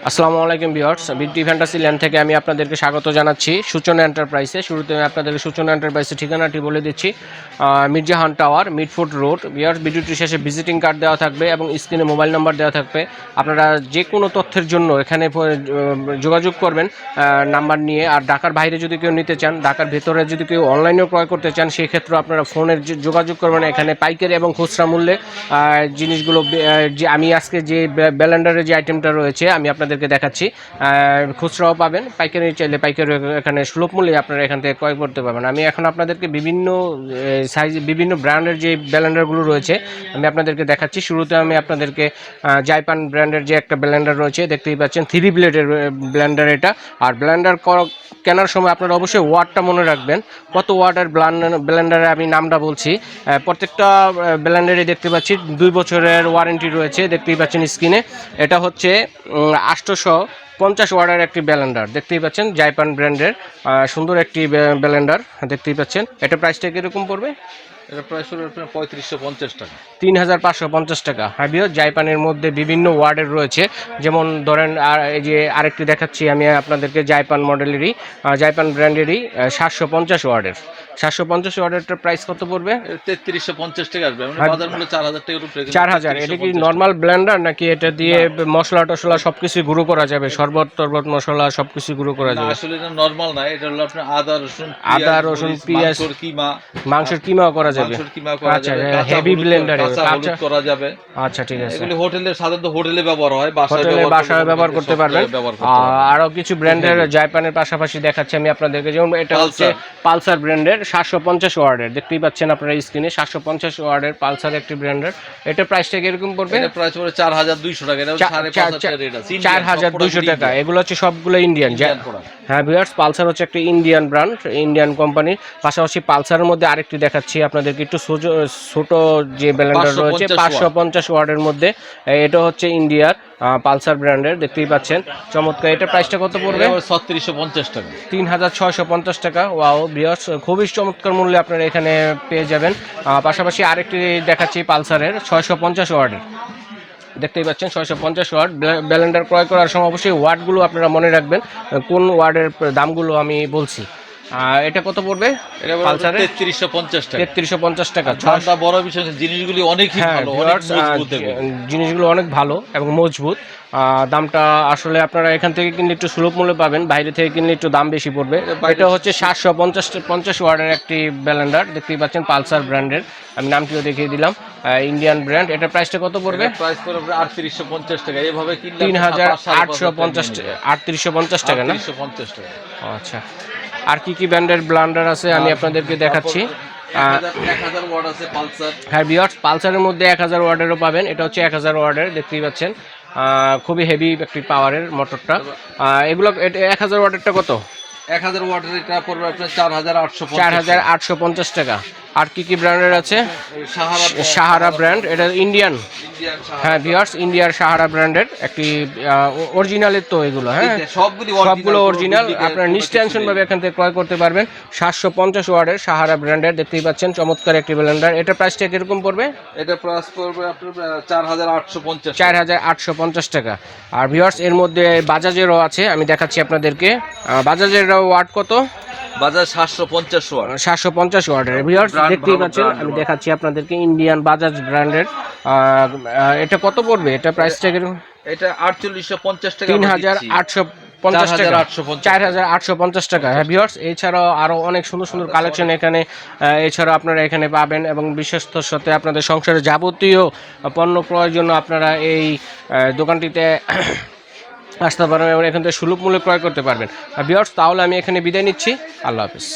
আসসালামু আলাইকুম ভিউয়ার্স, বিটি ফ্যান্টাসিল্যান্ড থেকে আমি আপনাদেরকে স্বাগত জানাচ্ছি সূচনা এন্টারপ্রাইজে। শুরুতে আমি আপনাদেরকে সূচনা এন্টারপ্রাইজের ঠিকানাটি বলে দিচ্ছি। মির্জাহান টাওয়ার, মিডফুড রোড। ভিউয়ার্স, ভিডিওটির শেষে ভিজিটিং কার্ড দেওয়া থাকবে এবং স্ক্রিনে মোবাইল নাম্বার দেওয়া থাকবে। আপনারা যে কোনো তথ্যের জন্য এখানে যোগাযোগ করবেন নাম্বার নিয়ে। আর ঢাকার বাইরে যদি কেউ নিতে চান, ঢাকার ভেতরে যদি কেউ অনলাইনেও ক্রয় করতে চান, সেই ক্ষেত্রে আপনারা ফোনের যোগাযোগ করবেন। এখানে পাইকারি এবং খুচরা মূল্যে জিনিসগুলো যে আমি আজকে যে ব্যালেন্ডারের যে আইটেমটা রয়েছে আমি আপনাদেরকে দেখাচ্ছি। খুচরাও পাবেন, পাইকারি চাইলে পাইকারি এখানে সুলভ মূল্যে আপনারা এখান থেকে ক্রয় করতে পারবেন। আমি এখন আপনাদেরকে বিভিন্ন সাইজ, বিভিন্ন ব্র্যান্ডের যে ব্যালেন্ডারগুলো রয়েছে আমি আপনাদেরকে দেখাচ্ছি। শুরুতে আমি আপনাদেরকে জাইপান ব্র্যান্ডের যে একটা ব্লেন্ডার রয়েছে দেখতেই পাচ্ছেন, 3 ব্লেডের ব্লেন্ডার এটা। আর ব্লেন্ডার কেনার সময় আপনারা অবশ্যই ওয়াটটা মনে রাখবেন, কত ওয়াটের ব্লেন্ডারে আমি নামটা বলছি। প্রত্যেকটা ব্লেন্ডারে দেখতে পাচ্ছি 2 বছরের ওয়ারেন্টি রয়েছে, দেখতেই পাচ্ছেন স্ক্রিনে। এটা হচ্ছে 850 ওয়াটের একটি ব্লেন্ডার, দেখতেই পাচ্ছেন জাইপান ব্র্যান্ডের সুন্দর একটি ব্লেন্ডার দেখতেই পাচ্ছেন। এটা প্রাইসটা কীরকম পড়বে? এটা প্রাইস হলো আপনার 3550 টাকা, 3550 টাকা। হ্যাঁ ভিউয়ার, জাইপানের মধ্যে বিভিন্ন ওয়ার্ডের রয়েছে, যেমন ধরেন এই যে আরেকটি দেখাচ্ছি আমি আপনাদেরকে জাইপান মডেলেরই, জাইপান ব্র্যান্ডেরই 750 ওয়ার্ডের। 750 ওয়ার্ডেরটার প্রাইস কত পড়বে? 3350 টাকা আসবে, মানে বাজার মূল্য 4000 টাকার উপরে। 4000। এটা কি নর্মাল ব্লেন্ডার নাকি এটা দিয়ে মশলা টশলা সবকিছু গুঁড়ো করা যাবে, শরবত টরবত মশলা সবকিছু গুঁড়ো করা যাবে? আসলে এটা নর্মাল না, এটা হলো আপনার আদা রসুন পেঁয়াজ, মাংসের কিমাও করা যাবে। আচ্ছা, হেভি ব্লেন্ডারে কাঁচা করা যাবে। আচ্ছা, ঠিক আছে। এগুলি সাধারণত হোটেলে ব্যবহার হয়, বাসায় ব্যবহার করতে পারবেন। আরো কিছু ব্র্যান্ডের জাইপানের পাশাপাশি দেখাচ্ছি আমি আপনাদেরকে, যেমন এটা হচ্ছে পালসার ব্র্যান্ডের 750 ওয়ার্ডের, দেখতেই পাচ্ছেন আপনারা স্ক্রিনে। 750 ওয়ার্ডের পালসার একটি ব্র্যান্ডের। এটা প্রাইসটা কিরকম পড়বে? এটা প্রাইস পড়বে 4200 টাকা। এটা 5500 রেট আছে, 4200 টাকা। এগুলো হচ্ছে সবগুলো ইন্ডিয়ান। হ্যাঁ ভিউয়ার্স, পালসার হচ্ছে একটা ইন্ডিয়ান ব্র্যান্ড, ইন্ডিয়ান কোম্পানির। পাশাপাশি পালসারের মধ্যে আরেকটি দেখাচ্ছি আপনাদেরকে, একটু ছোট যে ব্লেন্ডার রয়েছে 550 ওয়াটের মধ্যে। এটা হচ্ছে ইন্ডিয়ার পালসার ব্র্যান্ডের, দেখতেই পাচ্ছেন চমৎকার। এটা প্রাইসটা কত পড়বে? 3650 টাকা, 3650 টাকা। ওয়াও ভিউয়ার্স, খুবই চমৎকার মূল্যে আপনারা এখানে পেয়ে যাবেন। পাশাপাশি আরেকটি দেখাচ্ছি পালসারের 650 ওয়াটের, দেখতেই পাচ্ছেন 650 ওয়াট ব্লেন্ডার। ক্রয় করার সময় অবশ্যই ওয়াটগুলো আপনারা মনে রাখবেন, কোন ওয়ার্ডের দামগুলো আমি বলছি। এটা কত পড়বে? এটা পালসারে 3350 টাকা। 3350 টাকা। ঠান্ডা বড় বিষয়, জিনিসগুলি অনেক ভালো, অনেক মজবুত, জিনিসগুলো অনেক ভালো এবং মজবুত। দামটা আসলে আপনারা এখান থেকে কিনলে একটু সুলভ মূল্যে পাবেন, বাইরে থেকে কিনলে একটু দাম বেশি পড়বে। এটা হচ্ছে 750 ওয়াটের একটি ব্লেন্ডার, দেখতেই পাচ্ছেন পালসার ব্র্যান্ডের। আমি নামটিও দেখিয়ে দিলাম, ইন্ডিয়ান ব্র্যান্ড। এটা প্রাইসটা কত পড়বে? প্রাইস পড়বে 3850 টাকা। এইভাবে কিনলে 3850 টাকা না? 3850 টাকা। আচ্ছা, আর কি ব্র্যান্ডের ব্লেন্ডার আছে আমি আপনাদেরকে দেখাচ্ছি। 1000 ওয়াট আছে পালসার। হ্যাঁ ভিউয়ার্স, পালসারের মধ্যে 1000 ওয়াটেরও পাবেন। এটা হচ্ছে 1000 ওয়াটের, দেখতেই পাচ্ছেন খুবই হেভি একটি পাওয়ারের মোটরটা। এগুলো 1000 ওয়াটেরটা কত? 1000 ওয়াটের এটা পড়বে আপনার 4850 টাকা। আর কি ব্র্যান্ডের আছে? সাহারা ব্র্যান্ড, এটা ইন্ডিয়ান। হ্যাঁ ভিউয়ার্স, ইন্ডিয়ার সাহারা ব্র্যান্ডের একটি অরিজিনালের তো এগুলো। হ্যাঁ, সবগুলো অরিজিনাল। আপনারা নিষ্টেনশন ভাবে এখান থেকে ক্রয় করতে পারবেন। 750 ওয়াটের সাহারা ব্র্যান্ডের, দেখতেই পাচ্ছেন চমৎকার একটি ব্লেন্ডার। এটা প্রাইসটা কিরকম পড়বে? এটা প্রাইস পড়বে আপনার 4850 টাকা। আর ভিউয়ার্স, এর মধ্যে বাজাজেরও আছে, আমি দেখাচ্ছি আপনাদেরকে। বাজাজের ওয়াট কত? বাজাজ 750 ওয়াট। 750 ওয়াটের ভিউয়ার্স, দেখতেই পাচ্ছেন। আমি দেখাচ্ছি আপনাদেরকে ইন্ডিয়ান বাজাজ ব্র্যান্ডের। এটা কত পড়বে? এটা প্রাইসটা কিরকম? এটা 4850 টাকা। 3850 টাকা, 4850 টাকা। হ্যাঁ ভিউয়ার্স, এছাড়াও আরও অনেক সুন্দর সুন্দর কালেকশন এখানে, এছাড়াও আপনারা এখানে পাবেন। এবং বিশ্বস্তর সাথে আপনাদের সংসারের যাবতীয় পণ্য প্রয়োজন আপনারা এই দোকানটিতে আসতে পারবেন এবং এখান থেকে সুলভ মূল্যে ক্রয় করতে পারবেন। ভিউয়ার্স, তাহলে আমি এখানে বিদায় নিচ্ছি। আল্লাহ হাফেজ।